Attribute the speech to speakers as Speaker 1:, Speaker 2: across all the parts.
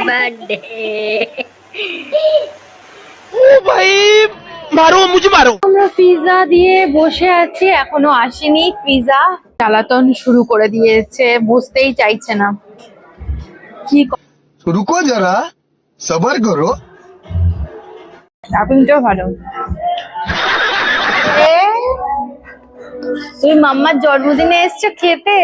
Speaker 1: Birthday.
Speaker 2: ओ भाई मारो मुझे मारो।
Speaker 3: আমরা পিৎজা দিয়ে বসে আছি, এখনো আসেনি পিৎজা। জ্বালাতন শুরু করে দিয়েছে, বসতেই চাইছে না। কি
Speaker 4: रुको जरा सबर करो।
Speaker 3: স্টাফিংটাও ভালো। তুমি মাম্মার জন্মদিনে এসছো খেতে।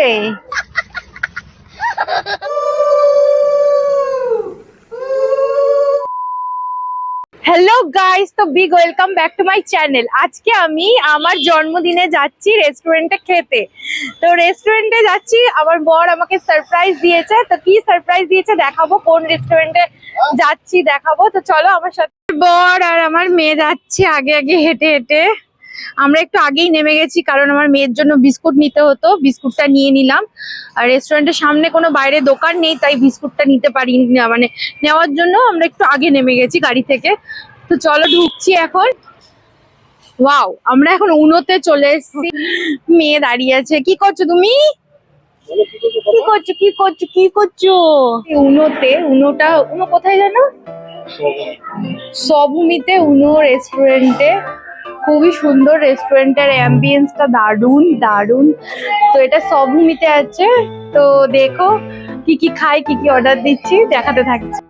Speaker 3: হ্যালো গাইস, তো big welcome back to my channel. আজকে আমি আমার জন্মদিনে যাচ্ছি রেস্টুরেন্টে খেতে। তো রেস্টুরেন্টে যাচ্ছি, আমার বর আমাকে সারপ্রাইজ দিয়েছে। তো কি সারপ্রাইজ দিয়েছে দেখাবো, কোন রেস্টুরেন্টে যাচ্ছি দেখাবো। তো চলো আমার সাথে। বর আর আমার মেয়ে যাচ্ছি আগে আগে হেঁটে হেঁটে। আমরা একটু আগেই নেমে গেছি, কারণ আমার মেয়ের জন্য বিস্কুট নিতে হতো। বিস্কুটটা নিয়ে নিলাম। আর রেস্টুরেন্টের সামনে কোনো বাইরে দোকান নেই, তাই বিস্কুটটা নিতে পারি না, মানে নেওয়ার জন্য আমরা একটু আগে নেমে গেছি গাড়ি থেকে। তো চলো ঢুকছি এখন। ওয়াও, আমরা এখন উনোতে চলে এসেছি। মেয়ে দাঁড়িয়ে আছে। কি করছো তুমি? কি করছো কি করছো কি করছো? উনোতে, উনো কোথায় জানো? স্বভূমিতে উনো রেস্টুরেন্টে। খুবই সুন্দর রেস্টুরেন্টের অ্যাম্বিয়েন্সটা, দারুণ দারুণ। তো এটা স্বভূমিতে আছে। তো দেখো কি কি খাই, কি কি অর্ডার দিচ্ছি, দেখাতে থাকছি।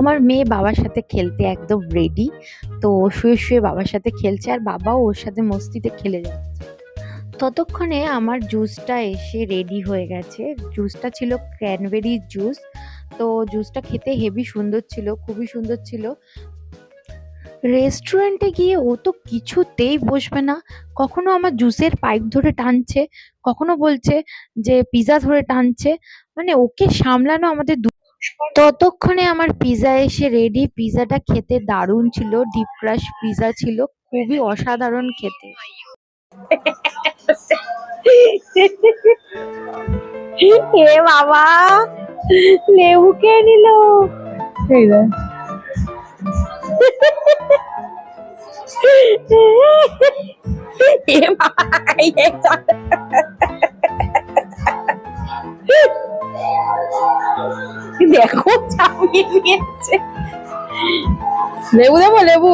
Speaker 5: আমার মেয়ে বাবার সাথে খেলতে একদম রেডি। তো শুয়ে শুয়ে বাবার সাথে খেলছে, আর বাবাও ওর সাথে মস্তিতে খেলে যাচ্ছে। ততক্ষণে আমার জুসটা এসে রেডি হয়ে গেছে। জুসটা ছিল ক্র্যানবেরি জুস। তো জুসটা খেতে হেভি সুন্দর ছিল, খুবই সুন্দর ছিল। রেস্টুরেন্টে গিয়ে ও তো কিছুতেই বসবে না। কখনো আমার জুসের পাইপ ধরে টানছে, কখনো বলছে যে পিৎজা ধরে টানছে। মানে ওকে সামলানো আমাদের। ততক্ষণে আমার পিৎজা এসে রেডি। পিৎজাটা খেতে দারুণ ছিল, ডিপ ক্রাশ পিৎজা ছিল, খুবই অসাধারণ খেতে।
Speaker 3: এ বাবা, লেবু কে নিল? দেখো চাউমিন নিয়েছে। লেবু দেবো, লেবু